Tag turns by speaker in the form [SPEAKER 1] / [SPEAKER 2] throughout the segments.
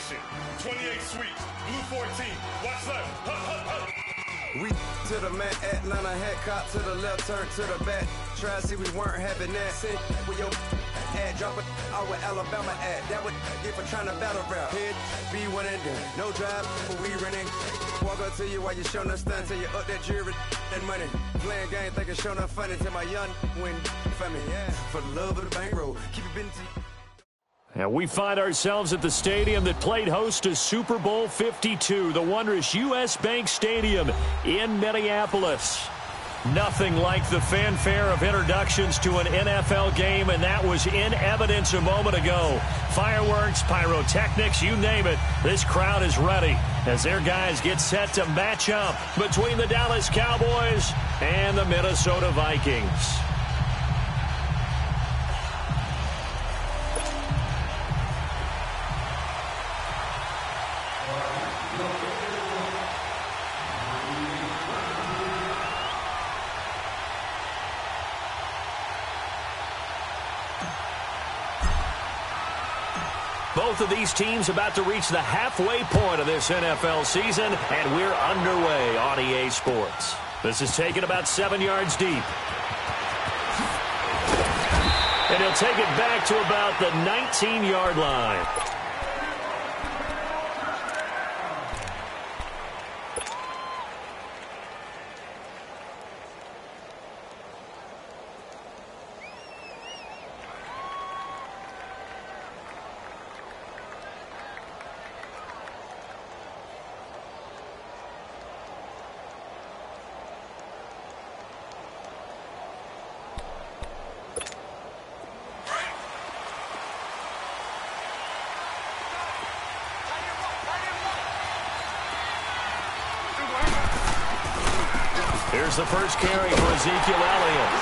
[SPEAKER 1] formation. 28 sweeps. Blue 14. Watch left.
[SPEAKER 2] We to the man, Atlanta head cop to the left, turn to the back. Try to see we weren't having that. Sit with your ad, drop it out with Alabama ad. That would get for trying to battle rap. Head, be one and done. No drive, but we running. Walk up to you while you showing us stun till you up that jury and money. Playing game, thinking showing up funny till my young win for me. Yeah, for the love of the bankroll. Keep it busy.
[SPEAKER 3] And we find ourselves at the stadium that played host to Super Bowl 52, the wondrous U.S. Bank Stadium in Minneapolis. Nothing like the fanfare of introductions to an NFL game, and that was in evidence a moment ago. Fireworks, pyrotechnics, you name it. This crowd is ready as their guys get set to match up between the Dallas Cowboys and the Minnesota Vikings. Both of these teams about to reach the halfway point of this NFL season, and we're underway on EA Sports. This is taken about 7 yards deep. And he'll take it back to about the 19-yard line. Here's the first carry for Ezekiel Elliott.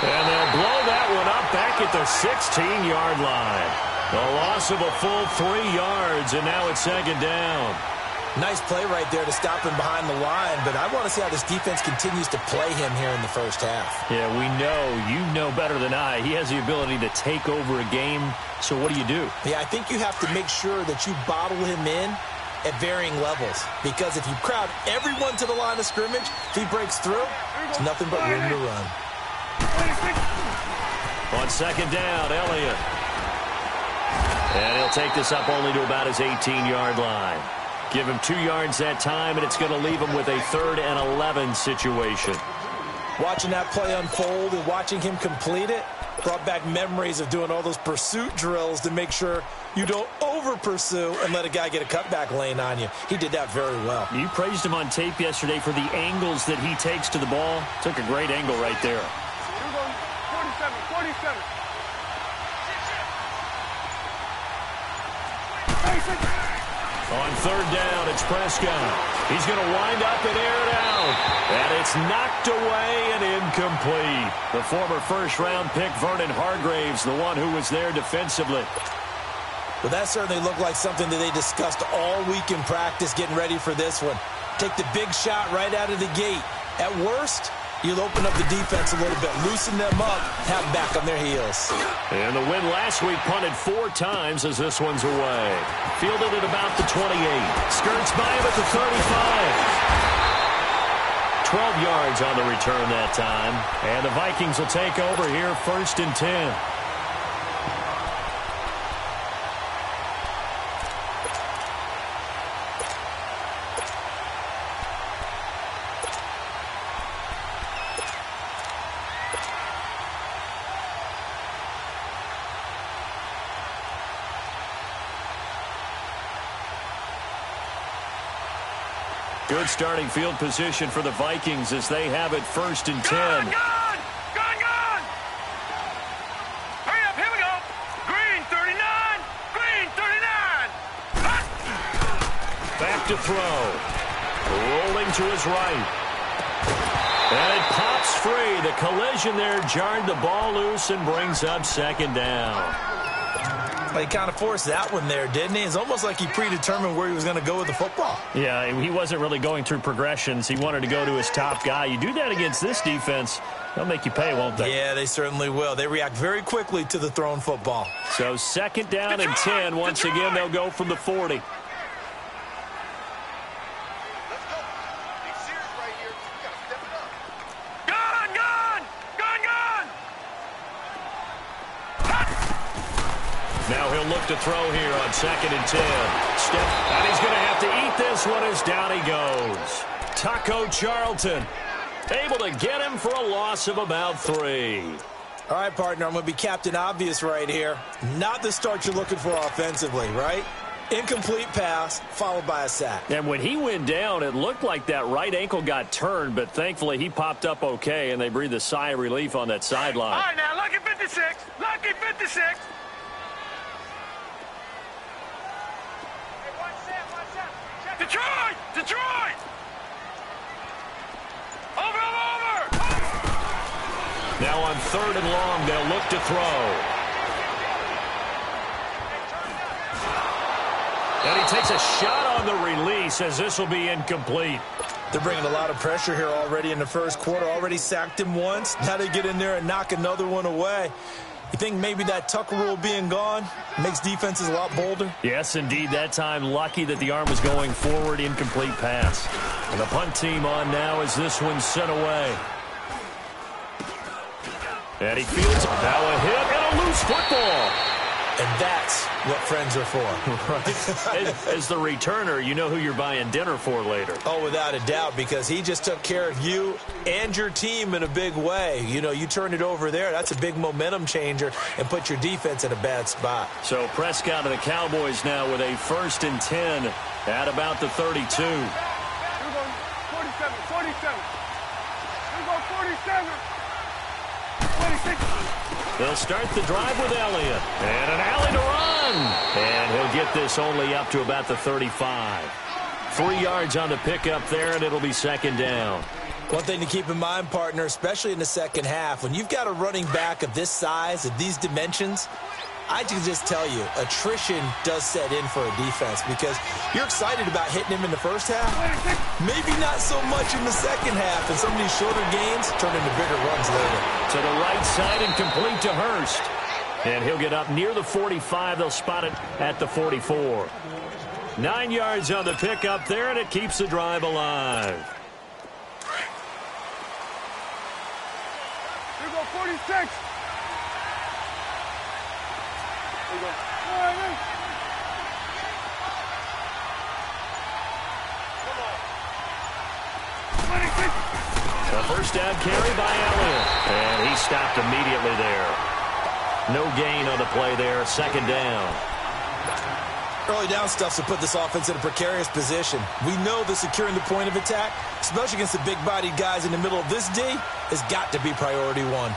[SPEAKER 3] And they'll blow that one up back at the 16-yard line. A loss of a full 3 yards, and now it's second down.
[SPEAKER 4] Nice play right there to stop him behind the line, but I want to see how this defense continues to play him here in the first half.
[SPEAKER 3] Yeah, we know. You know better than I. He has the ability to take over a game, so what do you do?
[SPEAKER 4] Yeah, I think you have to make sure that you bottle him in at varying levels, because if you crowd everyone to the line of scrimmage, if he breaks through, it's nothing but room to run.
[SPEAKER 3] On second down, Elliott. And he'll take this up only to about his 18-yard line. Give him 2 yards that time, and it's going to leave him with a 3rd and 11 situation.
[SPEAKER 4] Watching that play unfold and watching him complete it brought back memories of doing all those pursuit drills to make sure you don't over-pursue and let a guy get a cutback lane on you. He did that very well.
[SPEAKER 3] You praised him on tape yesterday for the angles that he takes to the ball. Took a great angle right there.
[SPEAKER 5] You're going 47.
[SPEAKER 3] On third down, it's Prescott. He's going to wind up and air it out. And it's knocked away and incomplete. The former first-round pick, Vernon Hargreaves, the one who was there defensively.
[SPEAKER 4] Well, that certainly looked like something that they discussed all week in practice getting ready for this one. Take the big shot right out of the gate. At worst, you'll open up the defense a little bit, loosen them up, have them back on their heels.
[SPEAKER 3] And the win last week punted 4 times as this one's away. Fielded at about the 28. Skirts by him at the 35. 12 yards on the return that time. And the Vikings will take over here, 1st and 10. Good starting field position for the Vikings as they have it 1st and 10.
[SPEAKER 5] Gone! Hurry up, here we go. Green 39.
[SPEAKER 3] Back to throw. Rolling to his right. And it pops free. The collision there jarred the ball loose and brings up second down.
[SPEAKER 4] Well, he kind of forced that one there, didn't he? It's almost like he predetermined where he was going to go with the football.
[SPEAKER 3] Yeah, he wasn't really going through progressions. He wanted to go to his top guy. You do that against this defense, they'll make you pay, won't they?
[SPEAKER 4] Yeah, they certainly will. They react very quickly to the thrown football.
[SPEAKER 3] So 2nd down and 10. Once again, they'll go from the 40. Now he'll look to throw here on 2nd and 10. And he's going to have to eat this one as down he goes. Taco Charlton able to get him for a loss of about 3.
[SPEAKER 4] All right, partner, I'm going to be Captain Obvious right here. Not the start you're looking for offensively, right? Incomplete pass followed by a sack.
[SPEAKER 3] And when he went down, it looked like that right ankle got turned, but thankfully he popped up okay, and they breathed a sigh of relief on that sideline.
[SPEAKER 5] All right, now, lucky 56. Lucky 56. Detroit! Detroit! Over!
[SPEAKER 3] Now on 3rd and long, they'll look to throw. And he takes a shot on the release as this will be incomplete.
[SPEAKER 4] They're bringing a lot of pressure here already in the first quarter. Already sacked him once. Now they get in there and knock another one away. You think maybe that Tucker rule being gone makes defenses a lot bolder?
[SPEAKER 3] Yes, indeed. That time, lucky that the arm was going forward, incomplete pass. And the punt team on now as this one's sent away. And he fields now a hit and a loose football.
[SPEAKER 4] And that's what friends are for.
[SPEAKER 3] Right. As the returner, you know who you're buying dinner for later.
[SPEAKER 4] Oh, without a doubt, because he just took care of you and your team in a big way. You know, you turn it over there. That's a big momentum changer and put your defense in a bad spot.
[SPEAKER 3] So Prescott and the Cowboys now with a 1st and 10 at about the 32.
[SPEAKER 5] Here we go, 47, 47. Here we go, 47. 26.
[SPEAKER 3] They'll start the drive with Elliott. And an alley to run. And he'll get this only up to about the 35. 3 yards on the pickup there, and it'll be 2nd down.
[SPEAKER 4] One thing to keep in mind, partner, especially in the second half, when you've got a running back of this size, of these dimensions, I can just tell you, attrition does set in for a defense because you're excited about hitting him in the first half. Maybe not so much in the second half, and some of these shorter gains turn into bigger runs later.
[SPEAKER 3] To the right side and complete to Hurst. And he'll get up near the 45. They'll spot it at the 44. 9 yards on the pickup there, and it keeps the drive alive.
[SPEAKER 5] Here we go, 46. Here we go.
[SPEAKER 3] A 1st down carry by Elliott. And he stopped immediately there. No gain on the play there. 2nd down.
[SPEAKER 4] Early down stuff to put this offense in a precarious position. We know that securing the point of attack, especially against the big-bodied guys in the middle of this D, has got to be priority 1.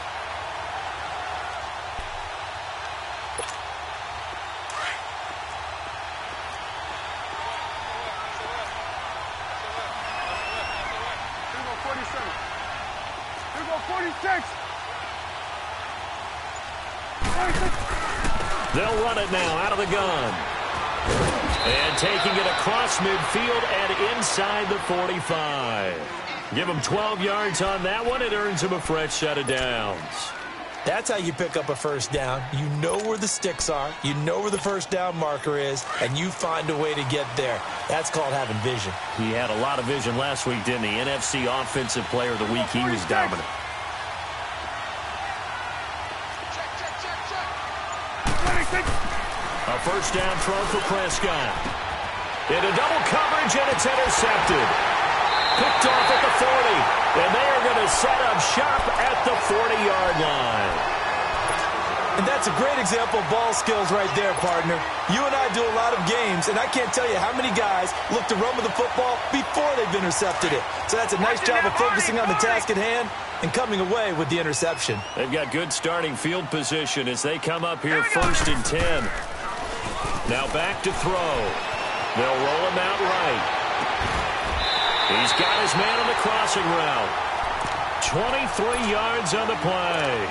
[SPEAKER 3] They'll run it now out of the gun. And taking it across midfield and inside the 45. Give him 12 yards on that one. It earns him a fresh set of downs.
[SPEAKER 4] That's how you pick up a 1st down. You know where the sticks are. You know where the 1st down marker is, and you find a way to get there. That's called having vision.
[SPEAKER 3] He had a lot of vision last week, didn't he? NFC Offensive Player of the Week. He was dominant. A 1st down throw for Prescott. Into double coverage, and it's intercepted. Picked off at the 40. And they are going to set up shop at the 40-yard line.
[SPEAKER 4] And that's a great example of ball skills right there, partner. You and I do a lot of games, and I can't tell you how many guys look to run with the football before they've intercepted it. So that's a nice job of focusing on the task at hand and coming away with the interception.
[SPEAKER 3] They've got good starting field position as they come up here 1st and 10. Now back to throw. They'll roll him out right. He's got his man on the crossing route. 23 yards on the play.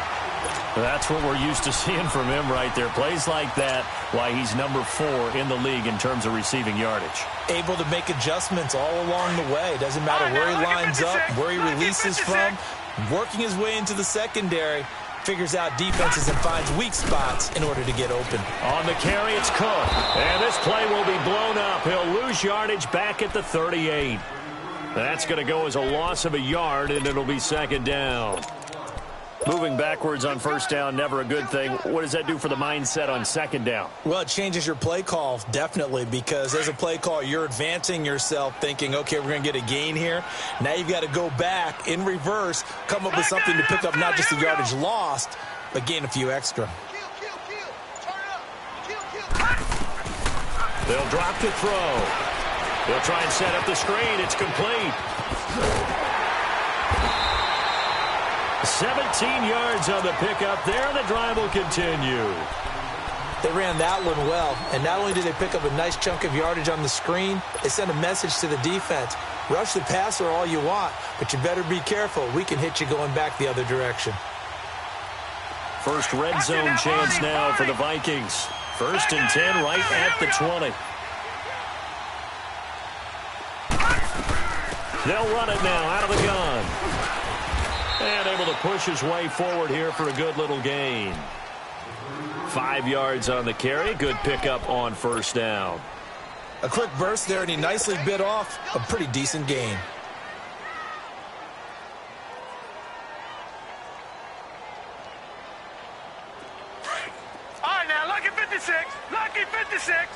[SPEAKER 3] That's what we're used to seeing from him right there. Plays like that, why he's number 4 in the league in terms of receiving yardage.
[SPEAKER 4] Able to make adjustments all along the way. Doesn't matter where he lines up, where he releases from. Working his way into the secondary. Figures out defenses and finds weak spots in order to get open.
[SPEAKER 3] On the carry, it's Cook. And this play will be blown up. He'll lose yardage back at the 38. That's going to go as a loss of a yard, and it'll be second down. Moving backwards on first down, never a good thing. What does that do for the mindset on second down?
[SPEAKER 4] Well, it changes your play call, definitely, because as a play call, you're advancing yourself thinking, okay, we're going to get a gain here. Now you've got to go back in reverse, come up with something to pick up not just the yardage lost, but gain a few extra.
[SPEAKER 3] They'll drop to throw. They'll try and set up the screen. It's complete. 17 yards on the pickup there. The drive will continue.
[SPEAKER 4] They ran that one well, and not only did they pick up a nice chunk of yardage on the screen, they sent a message to the defense. Rush the passer all you want, but you better be careful. We can hit you going back the other direction.
[SPEAKER 3] First red zone chance now for the Vikings. 1st and 10 right at the 20. They'll run it now out of the gun. And able to push his way forward here for a good little gain. 5 yards on the carry. Good pickup on first down.
[SPEAKER 4] A quick burst there, and he nicely bit off a pretty decent gain.
[SPEAKER 5] All right, now, lucky 56. Lucky 56.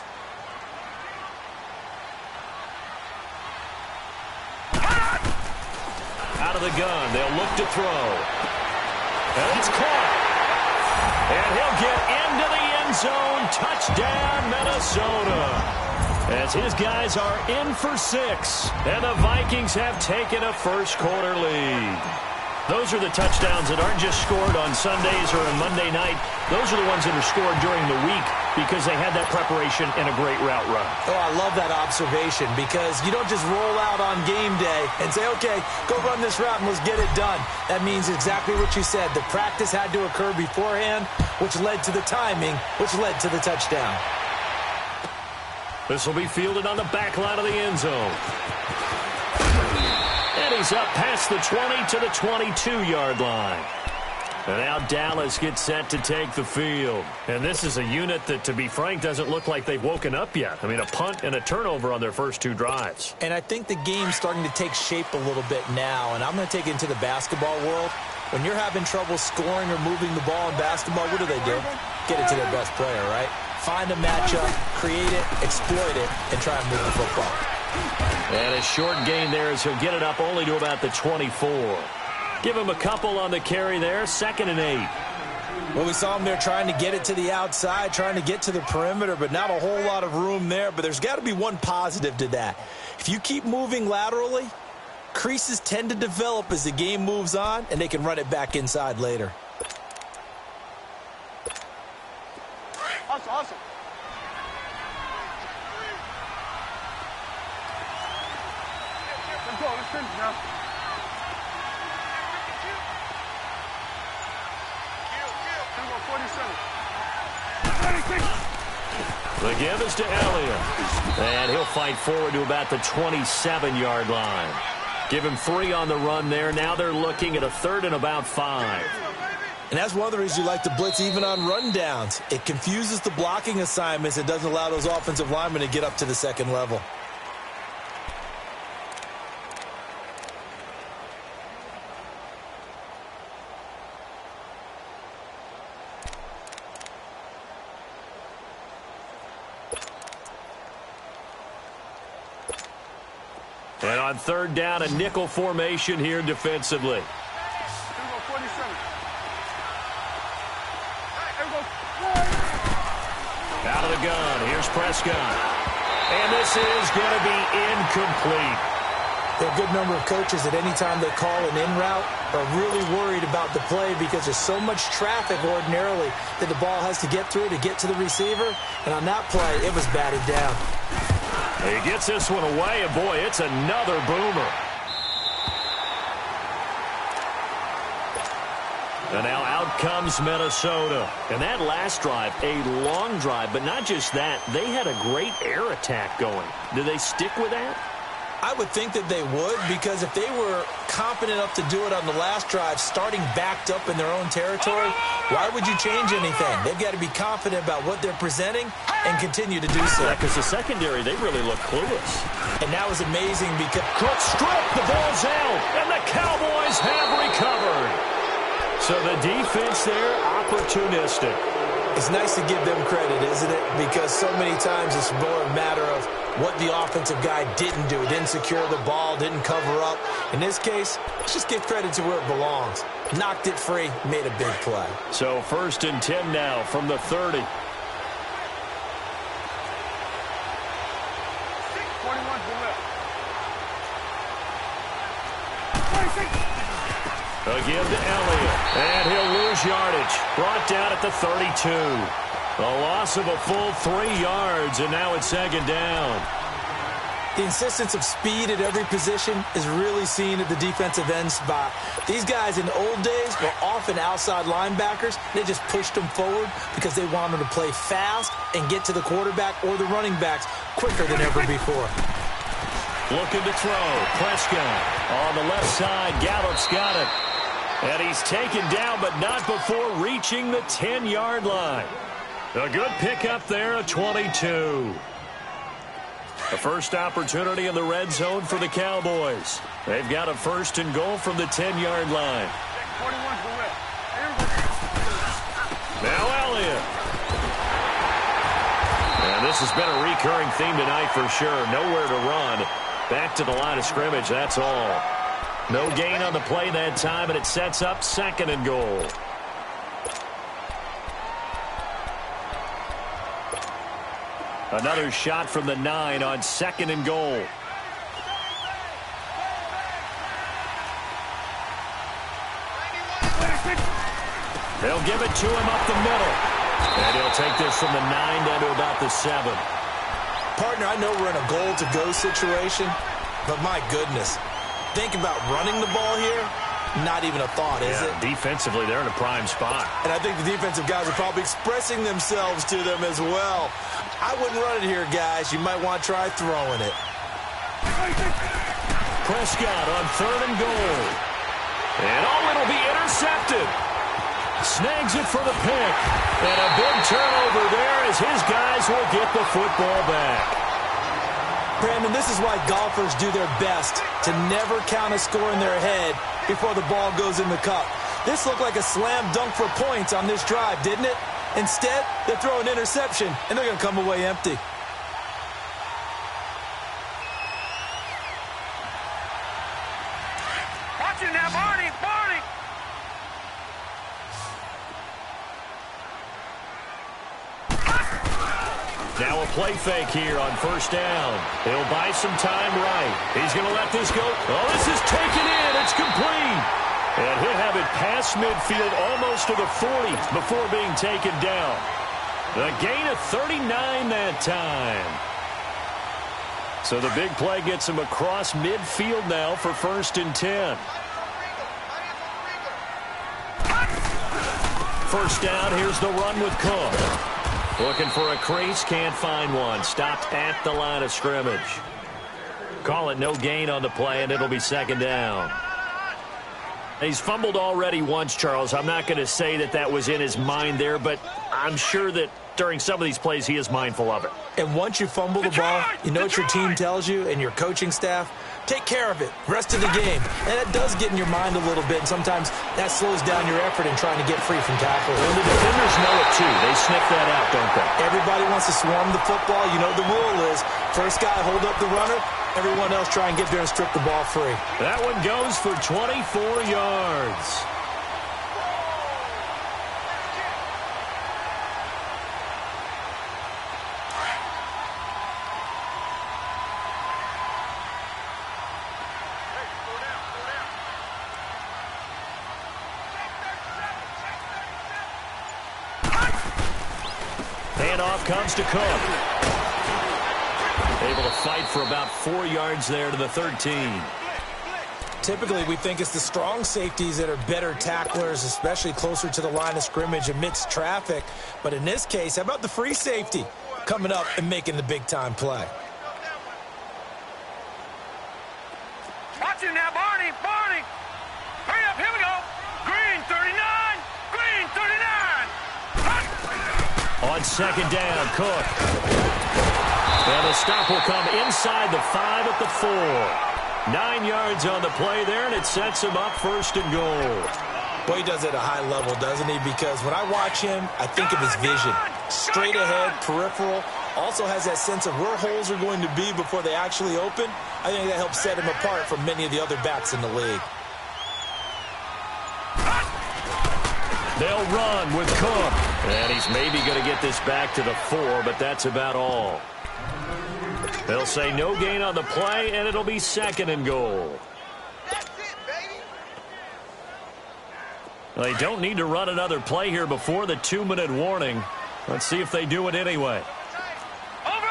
[SPEAKER 3] Out of the gun. They'll look to throw. And it's caught. And he'll get into the end zone. Touchdown, Minnesota. As his guys are in for 6. And the Vikings have taken a first quarter lead. Those are the touchdowns that aren't just scored on Sundays or on Monday night. Those are the ones that are scored during the week because they had that preparation and a great route run.
[SPEAKER 4] Oh, I love that observation because you don't just roll out on game day and say, okay, go run this route and let's get it done. That means exactly what you said. The practice had to occur beforehand, which led to the timing, which led to the touchdown.
[SPEAKER 3] This will be fielded on the back line of the end zone. And he's up past the 20 to the 22-yard line. And now Dallas gets set to take the field. And this is a unit that, to be frank, doesn't look like they've woken up yet. I mean, a punt and a turnover on their first 2 drives.
[SPEAKER 4] And I think the game's starting to take shape a little bit now. And I'm going to take it into the basketball world. When you're having trouble scoring or moving the ball in basketball, what do? Get it to their best player, right? Find a matchup, create it, exploit it, and try and move the football.
[SPEAKER 3] And a short gain there as he'll get it up only to about the 24. Give him a couple on the carry there. 2nd and 8.
[SPEAKER 4] Well, we saw him there trying to get it to the outside, trying to get to the perimeter, but not a whole lot of room there. But there's got to be one positive to that. If you keep moving laterally, creases tend to develop as the game moves on, and they can run it back inside later.
[SPEAKER 5] Awesome. Let's go. Let's finish now.
[SPEAKER 3] The give is to Elliott. And he'll fight forward to about the 27-yard line. Give him 3 on the run there. Now they're looking at a 3rd and about 5.
[SPEAKER 4] And that's one of the reasons you like to blitz even on rundowns. It confuses the blocking assignments. It doesn't allow those offensive linemen to get up to the second level.
[SPEAKER 3] And on 3rd down, a nickel formation here defensively. Out of the gun. Here's Prescott. And this is going to be incomplete.
[SPEAKER 4] There are a good number of coaches at any time they call an in route are really worried about the play because there's so much traffic ordinarily that the ball has to get through to get to the receiver. And on that play, it was batted down.
[SPEAKER 3] He gets this one away, and boy, it's another boomer. And now out comes Minnesota. And that last drive, a long drive, but not just that. They had a great air attack going. Do they stick with that?
[SPEAKER 4] I would think that they would, because if they were competent enough to do it on the last drive, starting backed up in their own territory, why would you change anything? They've got to be confident about what they're presenting and continue to do so.
[SPEAKER 3] Yeah, because the secondary, they really look clueless.
[SPEAKER 4] And that was amazing because
[SPEAKER 3] Cook stripped, the ball's out, and the Cowboys have recovered. So the defense there, opportunistic.
[SPEAKER 4] it's nice to give them credit, isn't it? Because so many times it's more a matter of what the offensive guy didn't do. Didn't secure the ball, didn't cover up. In this case, let's just give credit to where it belongs. Knocked it free, made a big play.
[SPEAKER 3] So 1st and 10 now from the 30.
[SPEAKER 5] 21 to the left.
[SPEAKER 3] Again to Elliott, and he'll lose yardage. Brought down at the 32. A loss of a full 3 yards, and now it's 2nd down.
[SPEAKER 4] The insistence of speed at every position is really seen at the defensive end spot. These guys in the old days were often outside linebackers. They just pushed them forward because they wanted to play fast and get to the quarterback or the running backs quicker than ever before.
[SPEAKER 3] Looking to throw. Prescott on the left side. Gallup's got it. And he's taken down, but not before reaching the 10-yard line. A good pickup there at 22. The first opportunity in the red zone for the Cowboys. They've got a 1st and goal from the 10-yard line.
[SPEAKER 5] 21 to the left.
[SPEAKER 3] Now Elliott. And this has been a recurring theme tonight for sure. Nowhere to run. Back to the line of scrimmage, that's all. No gain on the play that time, and it sets up 2nd and goal. Another shot from the 9 on 2nd and goal. They'll give it to him up the middle. And he'll take this from the 9 down to about the 7.
[SPEAKER 4] Partner, I know we're in a goal-to-go situation, but my goodness. Think about running the ball here. Not even a thought, is it?
[SPEAKER 3] Defensively, they're in a prime spot.
[SPEAKER 4] And I think the defensive guys are probably expressing themselves to them as well. I wouldn't run it here, guys. You might want to try throwing it.
[SPEAKER 3] Prescott on 3rd and goal. And it'll be intercepted. Snags it for the pick. And a big turnover there as his guys will get the football back.
[SPEAKER 4] Brandon, this is why golfers do their best to never count a score in their head before the ball goes in the cup. This looked like a slam dunk for points on this drive, didn't it? Instead, they throw an interception, and they're going to come away empty.
[SPEAKER 5] Watch it now, Barney! Barney!
[SPEAKER 3] Now a play fake here on 1st down. He'll buy some time right. He's going to let this go. Oh, this is taken in. It's complete. And he'll have it past midfield almost to the 40 before being taken down. The gain of 39 that time. So the big play gets him across midfield now for 1st and 10. 1st down, here's the run with Cook. Looking for a crease, can't find one. Stopped at the line of scrimmage. Call it no gain on the play, and it'll be 2nd down. He's fumbled already once, Charles. I'm not going to say that was in his mind there, but I'm sure that during some of these plays he is mindful of it.
[SPEAKER 4] And once you fumble the ball, you know what your team tells you and your coaching staff? Take care of it. Rest of the game. And it does get in your mind a little bit. And sometimes that slows down your effort in trying to get free from tackles.
[SPEAKER 3] And the defenders know it, too. They sniff that out, don't they?
[SPEAKER 4] Everybody wants to swarm the football. You know what the rule is. First guy, hold up the runner. Everyone else try and get there and strip the ball free.
[SPEAKER 3] That one goes for 24 yards. Handoff comes to Cook. Able to fight for about 4 yards there to the 13.
[SPEAKER 4] Typically, we think it's the strong safeties that are better tacklers, especially closer to the line of scrimmage amidst traffic. But in this case, how about the free safety coming up and making the big-time play?
[SPEAKER 5] Watch him now, Barney. Barney. Hurry up. Here we go. Green 39. Green 39.
[SPEAKER 3] On second down, Cook. And the stop will come inside the 5 at the 4. 9 yards on the play there, and it sets him up first and goal.
[SPEAKER 4] Well, he does it at a high level, doesn't he? Because when I watch him, I think of his vision. Straight ahead, peripheral. Also has that sense of where holes are going to be before they actually open. I think that helps set him apart from many of the other backs in the league.
[SPEAKER 3] They'll run with Cook. And he's maybe going to get this back to the 4, but that's about all. They'll say no gain on the play, and it'll be second and goal.
[SPEAKER 5] That's it, baby.
[SPEAKER 3] They don't need to run another play here before the 2-minute warning. Let's see if they do it anyway.
[SPEAKER 5] Over.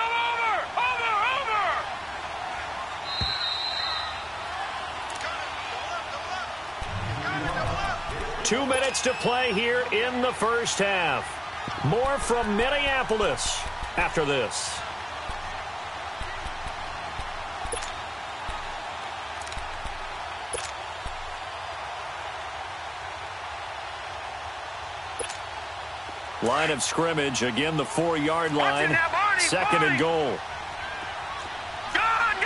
[SPEAKER 3] 2 minutes to play here in the first half. More from Minneapolis after this. Line of scrimmage, again the 4-yard line.
[SPEAKER 5] Now, Barney,
[SPEAKER 3] second and goal.
[SPEAKER 5] Gun.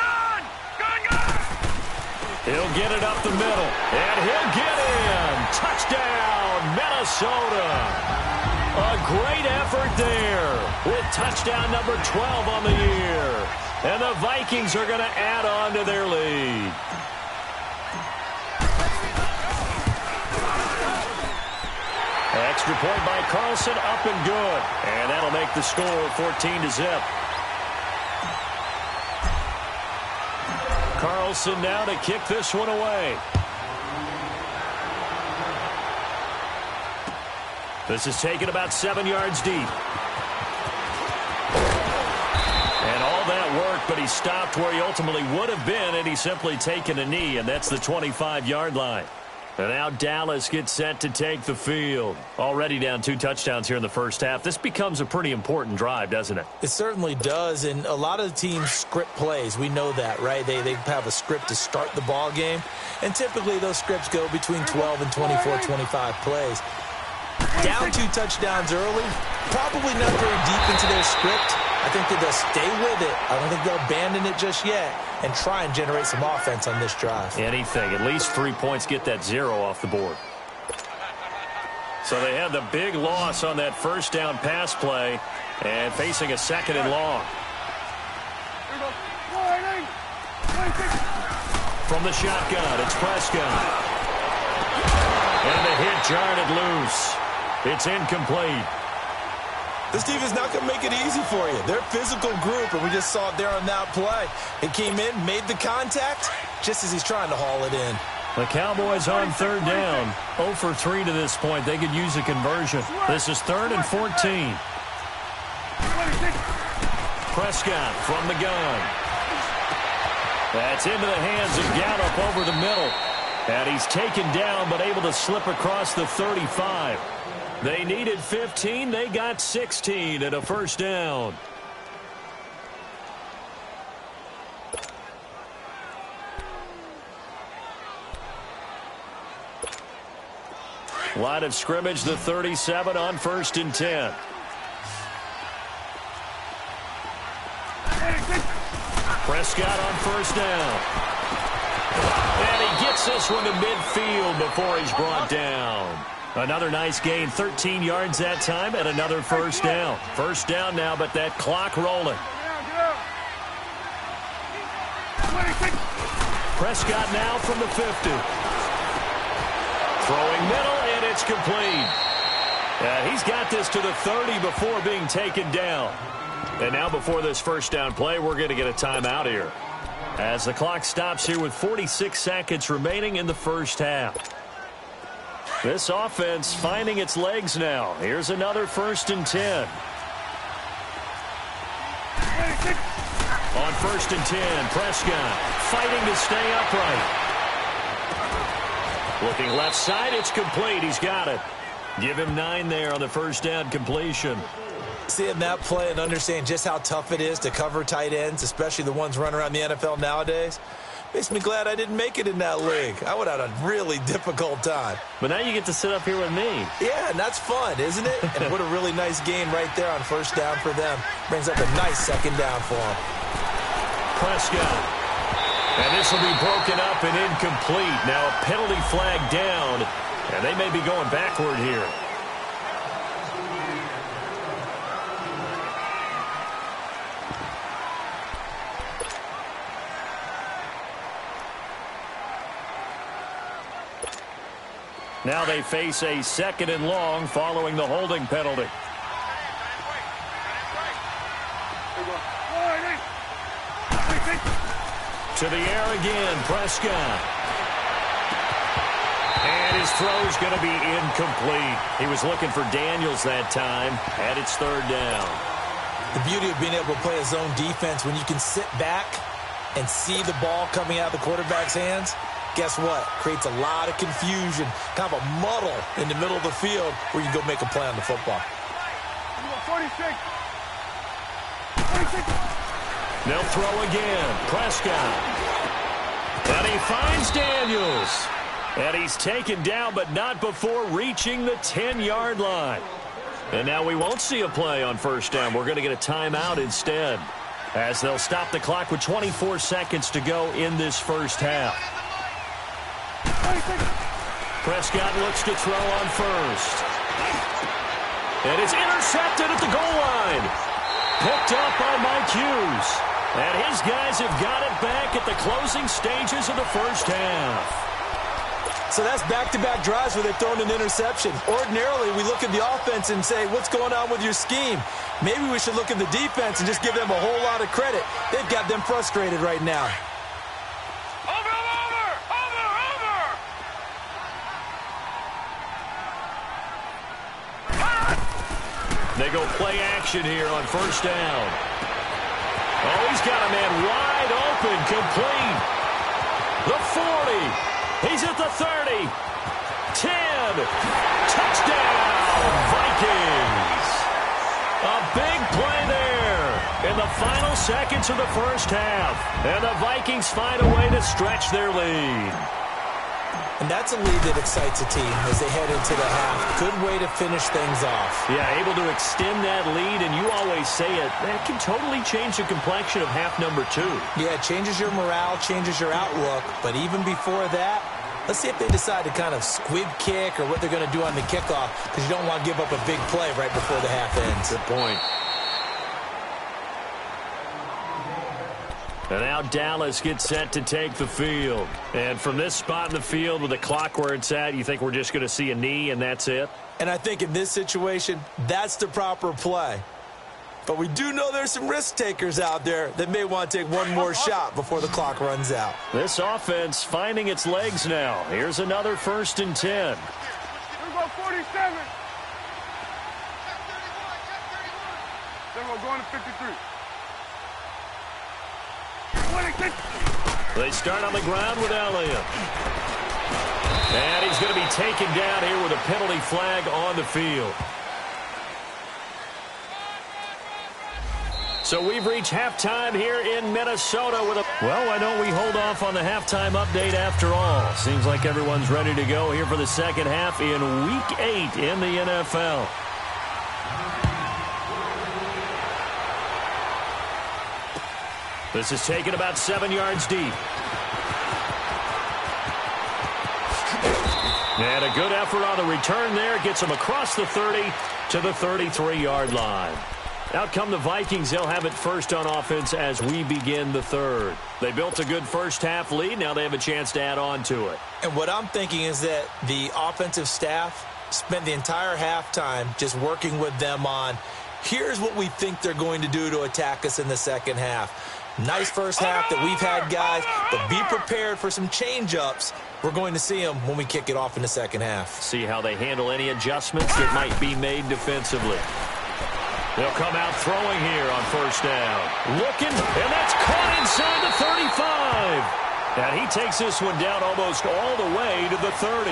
[SPEAKER 3] He'll get it up the middle, and he'll get in. Touchdown, Minnesota. A great effort there with touchdown number 12 on the year. And the Vikings are going to add on to their lead. Extra point by Carlson, up and good. And that'll make the score 14-0. Carlson now to kick this one away. This is taken about 7 yards deep. And all that work, but he stopped where he ultimately would have been, and he's simply taken a knee, and that's the 25-yard line. And now Dallas gets set to take the field. Already down 2 touchdowns here in the first half. This becomes a pretty important drive, doesn't it?
[SPEAKER 4] It certainly does, and a lot of the teams script plays. We know that, right? They have a script to start the ball game, and typically those scripts go between 12 and 24, 25 plays. Down 2 touchdowns early, probably not very deep into their script. I think that they'll stay with it. I don't think they'll abandon it just yet and try and generate some offense on this drive.
[SPEAKER 3] Anything. At least 3 points, get that 0 off the board. So they had the big loss on that first down pass play and facing a second and long. From the shotgun, it's Prescott. And the hit jarred loose. It's incomplete.
[SPEAKER 4] This defense is not going to make it easy for you. They're a physical group, and we just saw it there on that play. It came in, made the contact, just as he's trying to haul it in.
[SPEAKER 3] The Cowboys on third down. 0 for 3 to this point. They could use a conversion. This is 3rd and 14. Prescott from the gun. That's into the hands of Gallup over the middle. And he's taken down, but able to slip across the 35. They needed 15. They got 16 and a first down. Line of scrimmage, the 37 on 1st and 10. Prescott on first down. And he gets this one to midfield before he's brought down. Another nice gain, 13 yards that time, and another first down. First down now, but that clock rolling. Prescott now from the 50. Throwing middle, and it's complete. He's got this to the 30 before being taken down. And now before this first down play, we're going to get a timeout here, as the clock stops here with 46 seconds remaining in the first half. This offense finding its legs now. Here's another 1st and 10. On 1st and 10, Prescott fighting to stay upright. Looking left side, it's complete. He's got it. Give him 9 there on the first down completion.
[SPEAKER 4] Seeing that play and understanding just how tough it is to cover tight ends, especially the ones running around the NFL nowadays, makes me glad I didn't make it in that league. I would have had a really difficult time.
[SPEAKER 3] But now you get to sit up here with me.
[SPEAKER 4] Yeah, and that's fun, isn't it? And what a really nice game right there on first down for them. Brings up a nice second down for them.
[SPEAKER 3] Prescott. And this will be broken up and incomplete. Now a penalty flag down, and they may be going backward here. Now they face a 2nd and long following the holding penalty. To the air again, Prescott. And his throw's going to be incomplete. He was looking for Daniels that time, and it's 3rd down.
[SPEAKER 4] The beauty of being able to play a zone defense when you can sit back and see the ball coming out of the quarterback's hands, guess what? Creates a lot of confusion, kind of a muddle in the middle of the field where you go make a play on the football.
[SPEAKER 5] 46.
[SPEAKER 3] They'll throw again. Prescott. And he finds Daniels. And he's taken down, but not before reaching the 10-yard line. And now we won't see a play on first down. We're going to get a timeout instead, as they'll stop the clock with 24 seconds to go in this first half. Prescott looks to throw on first. And it's intercepted at the goal line. Picked up by Mike Hughes. And his guys have got it back at the closing stages of the first half.
[SPEAKER 4] So that's back-to-back drives where they've thrown an interception. Ordinarily, we look at the offense and say, what's going on with your scheme? Maybe we should look at the defense and just give them a whole lot of credit. They've got them frustrated right now.
[SPEAKER 3] They go play action here on first down. Oh, he's got a man wide open, complete. The 40. He's at the 30. 10. Touchdown, Vikings. A big play there in the final seconds of the first half. And the Vikings find a way to stretch their lead.
[SPEAKER 4] And that's a lead that excites a team as they head into the half. Good way to finish things off.
[SPEAKER 3] Yeah, able to extend that lead, and you always say it, that can totally change the complexion of half number 2.
[SPEAKER 4] Yeah, it changes your morale, changes your outlook. But even before that, let's see if they decide to kind of squib kick or what they're going to do on the kickoff, because you don't want to give up a big play right before the half ends.
[SPEAKER 3] Good point. And now Dallas gets set to take the field. And from this spot in the field with the clock where it's at, you think we're just going to see a knee and that's it?
[SPEAKER 4] And I think in this situation, that's the proper play. But we do know there's some risk takers out there that may want to take one more shot before the clock runs out.
[SPEAKER 3] This offense finding its legs now. Here's another 1st and 10.
[SPEAKER 5] Here we go, 47. Then we're going to 53.
[SPEAKER 3] They start on the ground with Elliott. And he's going to be taken down here with a penalty flag on the field. So we've reached halftime here in Minnesota with a... Well, why don't we hold off on the halftime update after all? Seems like everyone's ready to go here for the second half in Week 8 in the NFL. This is taken about 7 yards deep. And a good effort on the return there. Gets them across the 30 to the 33-yard line. Out come the Vikings. They'll have it first on offense as we begin the third. They built a good first half lead. Now they have a chance to add on to it.
[SPEAKER 4] And what I'm thinking is that the offensive staff spent the entire halftime just working with them on, here's what we think they're going to do to attack us in the second half. Nice first half that we've had, guys, but be prepared for some change-ups. We're going to see them when we kick it off in the second half.
[SPEAKER 3] See how they handle any adjustments that might be made defensively. They'll come out throwing here on first down. Looking, and that's caught inside the 35. And he takes this one down almost all the way to the 30.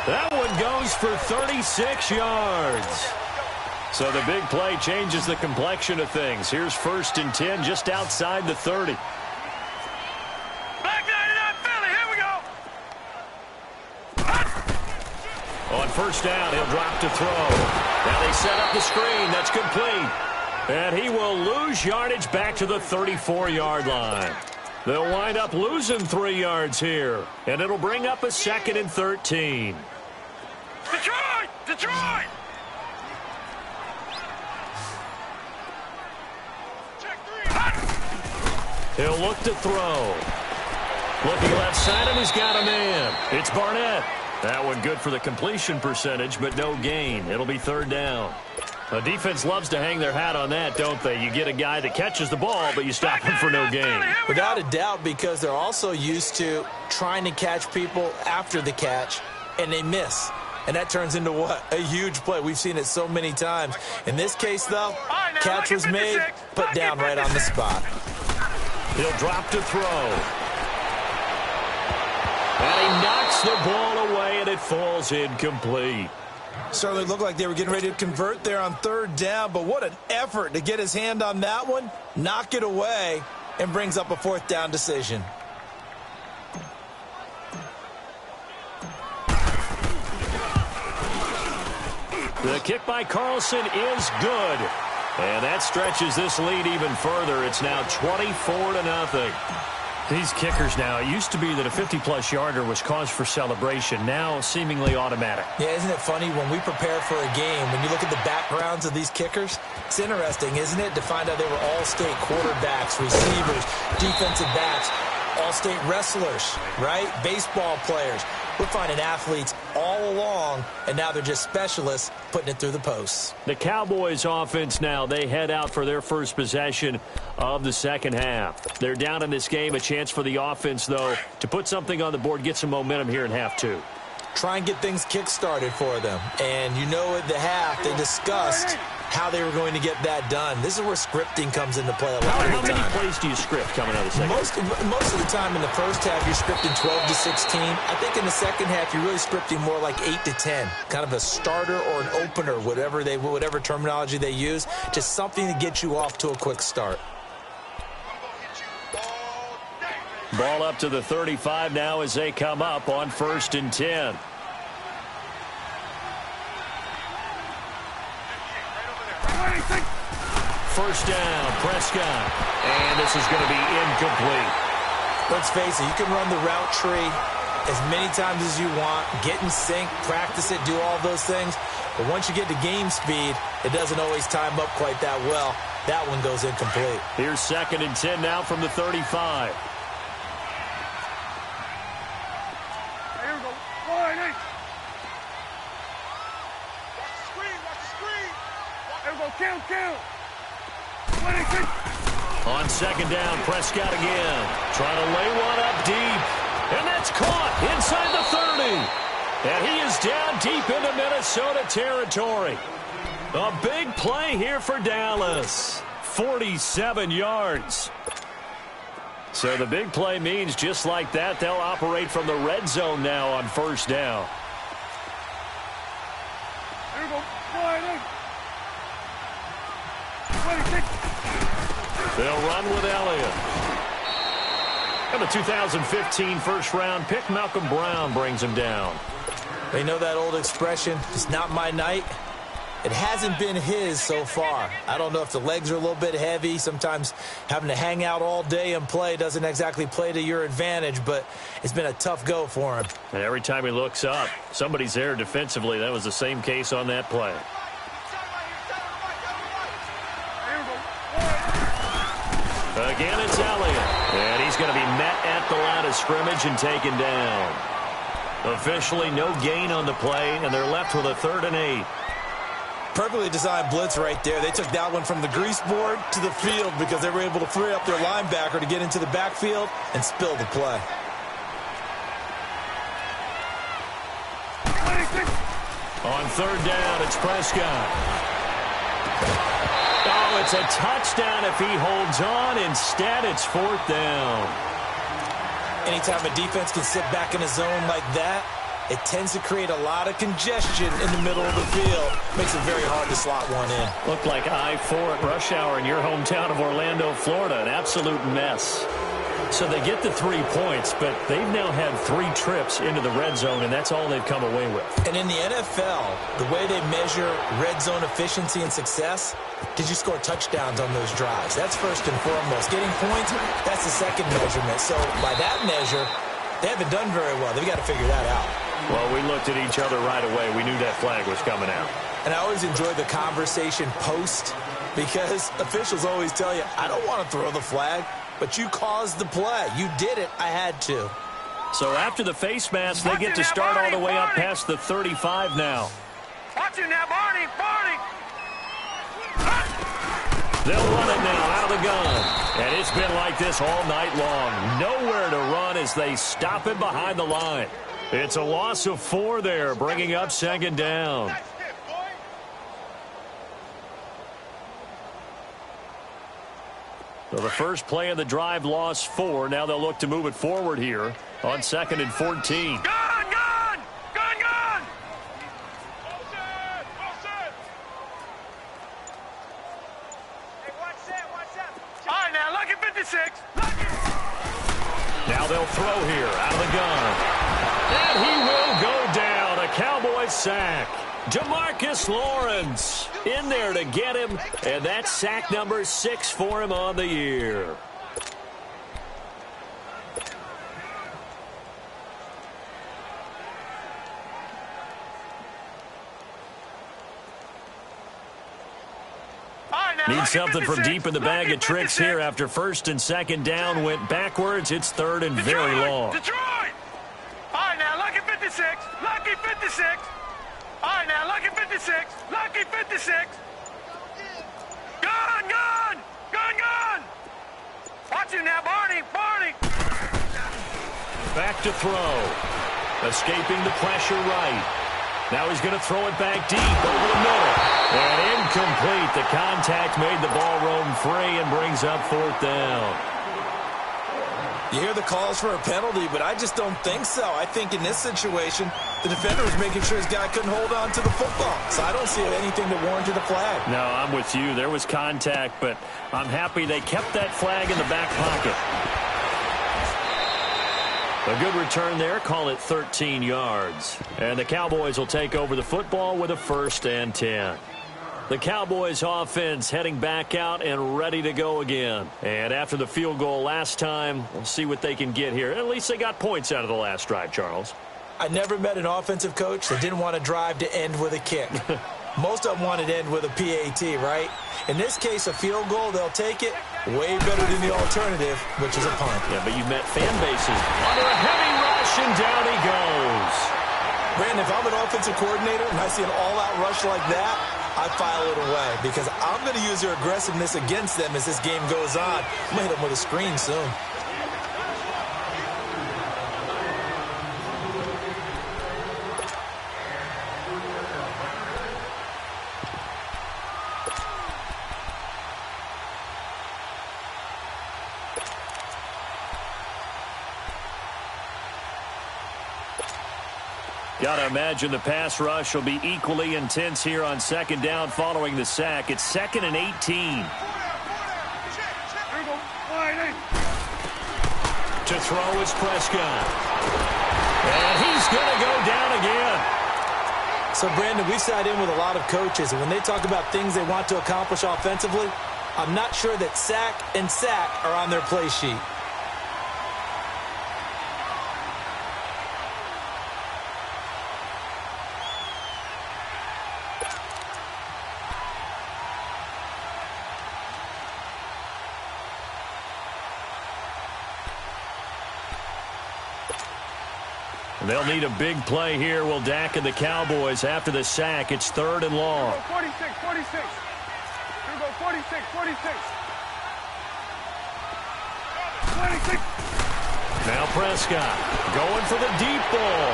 [SPEAKER 3] That one goes for 36 yards. So the big play changes the complexion of things. Here's 1st and 10 just outside the 30.
[SPEAKER 5] Back 99 Philly, here we go.
[SPEAKER 3] On 1st down, he'll drop to throw. Now they set up the screen. That's complete. And he will lose yardage back to the 34-yard line. They'll wind up losing 3 yards here. And it'll bring up a 2nd and 13.
[SPEAKER 5] Detroit! Detroit!
[SPEAKER 3] He'll look to throw. Looking left side, and he's got a man. It's Barnett. That one good for the completion percentage, but no gain. It'll be 3rd down. The defense loves to hang their hat on that, don't they? You get a guy that catches the ball, but you stop him for no gain.
[SPEAKER 4] Without a doubt, because they're also used to trying to catch people after the catch, and they miss. And that turns into what? A huge play. We've seen it so many times. In this case, though, catch was made, put down right on the spot.
[SPEAKER 3] He'll drop to throw. And he knocks the ball away, and it falls incomplete.
[SPEAKER 4] Certainly looked like they were getting ready to convert there on 3rd down, but what an effort to get his hand on that one, knock it away, and brings up a 4th down decision.
[SPEAKER 3] The kick by Carlson is good. And that stretches this lead even further. It's now 24-0. These kickers now, it used to be that a 50-plus yarder was cause for celebration. Now seemingly automatic.
[SPEAKER 4] Yeah, isn't it funny when we prepare for a game, when you look at the backgrounds of these kickers, it's interesting, isn't it, to find out they were all-state quarterbacks, receivers, defensive backs, all-state wrestlers, right? Baseball players. We're finding athletes all along, and now they're just specialists putting it through the posts.
[SPEAKER 3] The Cowboys offense now, they head out for their first possession of the 2nd half. They're down in this game. A chance for the offense, though, to put something on the board, get some momentum here in half 2.
[SPEAKER 4] Try and get things kick-started for them. And you know at the half, they discussed how they were going to get that done. This is where scripting comes into play a lot of the time.
[SPEAKER 3] How many plays do you script coming out of the second half?
[SPEAKER 4] Most of the time in the first half, you're scripting 12 to 16. I think in the second half, you're really scripting more like 8 to 10. Kind of a starter or an opener, whatever terminology they use. Just something to get you off to a quick start.
[SPEAKER 3] Ball up to the 35 now as they come up on 1st and 10. First down, Prescott. And this is going to be incomplete.
[SPEAKER 4] Let's face it, you can run the route tree as many times as you want, get in sync, practice it, do all those things. But once you get to game speed, it doesn't always time up quite that well. That one goes incomplete.
[SPEAKER 3] Here's 2nd and 10 now from the 35.
[SPEAKER 5] Here we go. Watch the screen. Here we go. Count. 26.
[SPEAKER 3] On 2nd down, Prescott again. Trying to lay one up deep. And that's caught inside the 30. And he is down deep into Minnesota territory. A big play here for Dallas. 47 yards. So the big play means just like that, they'll operate from the red zone now on 1st down.
[SPEAKER 5] Here we go. 26.
[SPEAKER 3] They'll run with Elliott. And the 2015 first-round pick, Malcolm Brown, brings him down.
[SPEAKER 4] They know that old expression, it's not my night. It hasn't been his so far. I don't know if the legs are a little bit heavy. Sometimes having to hang out all day and play doesn't exactly play to your advantage, but it's been a tough go for him.
[SPEAKER 3] And every time he looks up, somebody's there defensively. That was the same case on that play. Again, it's Elliott. And he's going to be met at the line of scrimmage and taken down. Officially no gain on the play, and they're left with a 3rd and 8.
[SPEAKER 4] Perfectly designed blitz right there. They took that one from the grease board to the field because they were able to free up their linebacker to get into the backfield and spill the play.
[SPEAKER 3] On 3rd down, it's Prescott. Oh, it's a touchdown if he holds on. Instead, it's 4th down.
[SPEAKER 4] Anytime a defense can sit back in a zone like that, it tends to create a lot of congestion in the middle of the field. Makes it very hard to slot one in.
[SPEAKER 3] Looked like I-4 at rush hour in your hometown of Orlando, Florida. An absolute mess. So they get the 3 points, but they've now had 3 trips into the red zone, and that's all they've come away with.
[SPEAKER 4] And in the NFL, the way they measure red zone efficiency and success, did you score touchdowns on those drives? That's first and foremost. Getting points, that's the second measurement. So by that measure, they haven't done very well. They've got to figure that out.
[SPEAKER 3] Well, we looked at each other right away. We knew that flag was coming out.
[SPEAKER 4] And I always enjoy the conversation post because officials always tell you, I don't want to throw the flag. But you caused the play. You did it. I had to.
[SPEAKER 3] So after the face mask, they get to start all the way up past the 35 now.
[SPEAKER 5] Watching now, Barney.
[SPEAKER 3] They'll run it now out of the gun. And it's been like this all night long. Nowhere to run as they stop it behind the line. It's a loss of 4 there, bringing up second down. So the first play of the drive lost 4. Now they'll look to move it forward here on 2nd and 14.
[SPEAKER 5] Gun! Hey, watch that. All right, now, lucky 56.
[SPEAKER 3] Now they'll throw here out of the gun. And he will go down. A Cowboys sack. DeMarcus Lawrence in there to get him, and that's sack number 6 for him on the year. Need something from deep in the bag of tricks here after 1st and 2nd down went backwards. It's 3rd and very long.
[SPEAKER 5] Detroit! All right, now, lucky 56. All right, now, lucky 56. Gun! Watch him now, Barney.
[SPEAKER 3] Back to throw. Escaping the pressure right. Now he's going to throw it back deep over the middle. And incomplete. The contact made the ball roam free and brings up 4th down.
[SPEAKER 4] You hear the calls for a penalty, but I just don't think so. I think in this situation, the defender was making sure his guy couldn't hold on to the football. So I don't see anything that warranted a flag.
[SPEAKER 3] No, I'm with you. There was contact, but I'm happy they kept that flag in the back pocket. A good return there. Call it 13 yards. And the Cowboys will take over the football with a 1st and 10. The Cowboys offense heading back out and ready to go again. And after the field goal last time, we'll see what they can get here. At least they got points out of the last drive, Charles.
[SPEAKER 4] I never met an offensive coach that didn't want to drive to end with a kick. Most of them wanted to end with a PAT, right? In this case, a field goal, they'll take it. Way better than the alternative, which is a punt.
[SPEAKER 3] Yeah, but you met fan bases under a heavy rush, and down he goes.
[SPEAKER 4] Brandon, if I'm an offensive coordinator and I see an all-out rush like that, I file it away because I'm going to use their aggressiveness against them as this game goes on. I'm going to hit them with a screen soon.
[SPEAKER 3] Got to imagine the pass rush will be equally intense here on 2nd down following the sack. It's 2nd and 18. To throw is Prescott. And he's going to go down again.
[SPEAKER 4] So, Brandon, we've sat in with a lot of coaches, and when they talk about things they want to accomplish offensively, I'm not sure that sack and sack are on their play sheet.
[SPEAKER 3] They'll need a big play here. Will Dak and the Cowboys after the sack. It's 3rd and long.
[SPEAKER 5] 46. Here we go, 46.
[SPEAKER 3] Now Prescott going for the deep ball.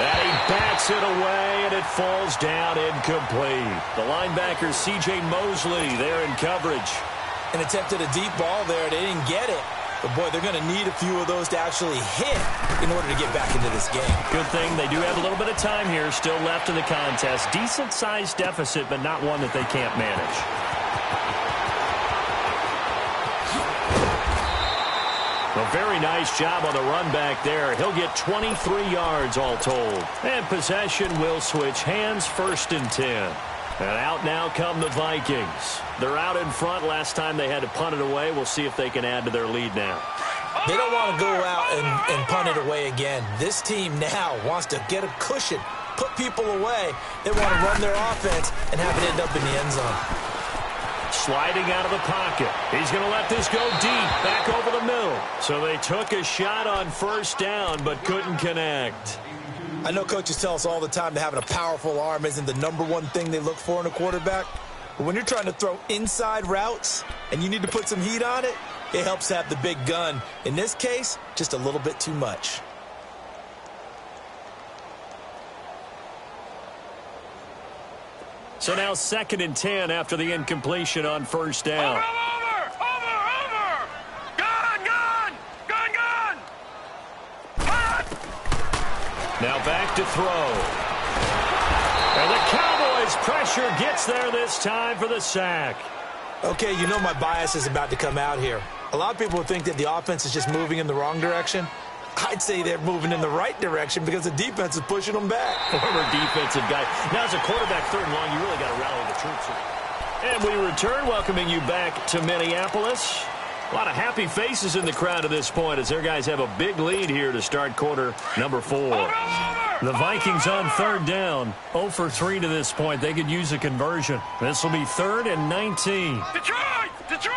[SPEAKER 3] And he bats it away, and it falls down incomplete. The linebacker, C.J. Mosley, there in coverage.
[SPEAKER 4] And attempted a deep ball there. They didn't get it. But, boy, they're going to need a few of those to actually hit in order to get back into this game.
[SPEAKER 3] Good thing they do have a little bit of time here still left in the contest. Decent-sized deficit, but not one that they can't manage. A very nice job on the run back there. He'll get 23 yards all told. And possession will switch hands, 1st and 10. And out now come the Vikings. They're out in front. Last time they had to punt it away. We'll see if they can add to their lead now.
[SPEAKER 4] They don't want to go out and punt it away again. This team now wants to get a cushion, put people away. They want to run their offense and have it end up in the end zone.
[SPEAKER 3] Sliding out of the pocket. He's going to let this go deep, back over the middle. So they took a shot on 1st down, but couldn't connect.
[SPEAKER 4] I know coaches tell us all the time that having a powerful arm isn't the #1 thing they look for in a quarterback. But when you're trying to throw inside routes and you need to put some heat on it, it helps to have the big gun. In this case, just a little bit too much.
[SPEAKER 3] So now 2nd and 10 after the incompletion on 1st down. Now back to throw. And the Cowboys' pressure gets there this time for the sack.
[SPEAKER 4] Okay, you know my bias is about to come out here. A lot of people would think that the offense is just moving in the wrong direction. I'd say they're moving in the right direction because the defense is pushing them back.
[SPEAKER 3] Former defensive guy. Now as a quarterback 3rd and long, you really got to rally the troops here. And we return, welcoming you back to Minneapolis. A lot of happy faces in the crowd at this point as their guys have a big lead here to start quarter number 4. The Vikings on 3rd down. 0 for 3 to this point. They could use a conversion. This will be 3rd and 19.
[SPEAKER 5] Detroit! Detroit!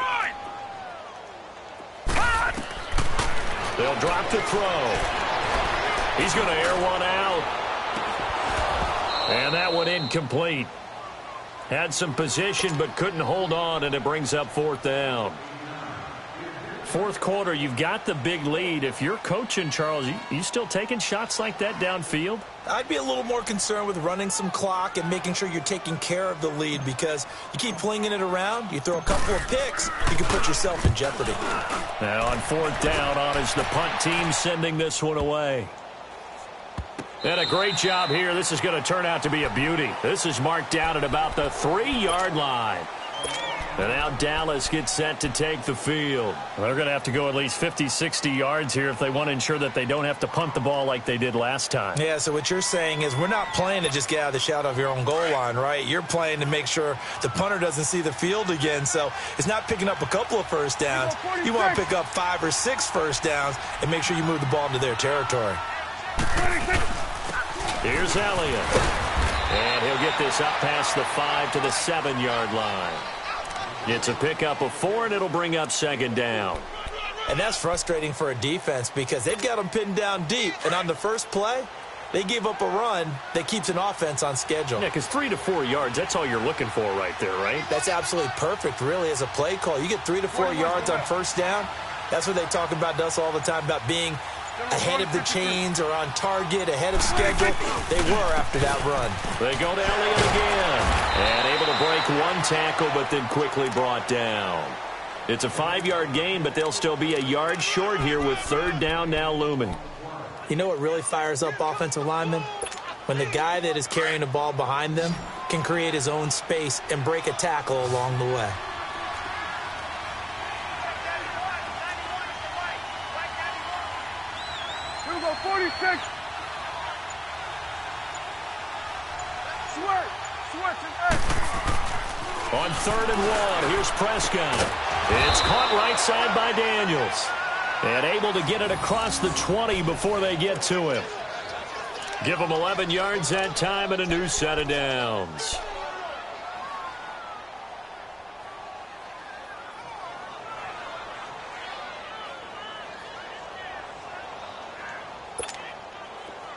[SPEAKER 3] They'll drop to throw. He's going to air one out. And that one incomplete. Had some position but couldn't hold on, and it brings up 4th down. 4th quarter, you've got the big lead. If you're coaching, Charles, you still taking shots like that downfield?
[SPEAKER 4] I'd be a little more concerned with running some clock and making sure you're taking care of the lead because you keep flinging it around, you throw a couple of picks, you can put yourself in jeopardy.
[SPEAKER 3] Now on 4th down, on is the punt team sending this one away. And a great job here. This is going to turn out to be a beauty. This is marked down at about the 3-yard line. And now Dallas gets set to take the field. They're going to have to go at least 50, 60 yards here if they want to ensure that they don't have to punt the ball like they did last time.
[SPEAKER 4] Yeah, so what you're saying is we're not playing to just get out of the shadow of your own goal line, right? You're playing to make sure the punter doesn't see the field again. So it's not picking up a couple of 1st downs. You want to pick up 5 or 6 1st downs and make sure you move the ball into their territory.
[SPEAKER 3] Here's Elliott. And he'll get this up past the 5 to the 7-yard line. It's a pickup of 4, and it'll bring up 2nd down.
[SPEAKER 4] And that's frustrating for a defense because they've got them pinned down deep. And on the first play, they gave up a run that keeps an offense on schedule.
[SPEAKER 3] Yeah, because 3 to 4 yards, that's all you're looking for right there, right?
[SPEAKER 4] That's absolutely perfect, really, as a play call. You get 3 to 4 yards on 1st down. That's what they talk about to us all the time, about being ahead of the chains or on target, ahead of schedule. They were after that run.
[SPEAKER 3] They go to Elliott again. And able to break 1 tackle, but then quickly brought down. It's a 5-yard gain, but they'll still be a yard short here with 3rd down now looming.
[SPEAKER 4] You know what really fires up offensive linemen? When the guy that is carrying the ball behind them can create his own space and break a tackle along the way.
[SPEAKER 5] Here we go, 46.
[SPEAKER 3] On 3rd and 1, here's Prescott. It's caught right side by Daniels. And able to get it across the 20 before they get to him. Give him 11 yards that time and a new set of downs.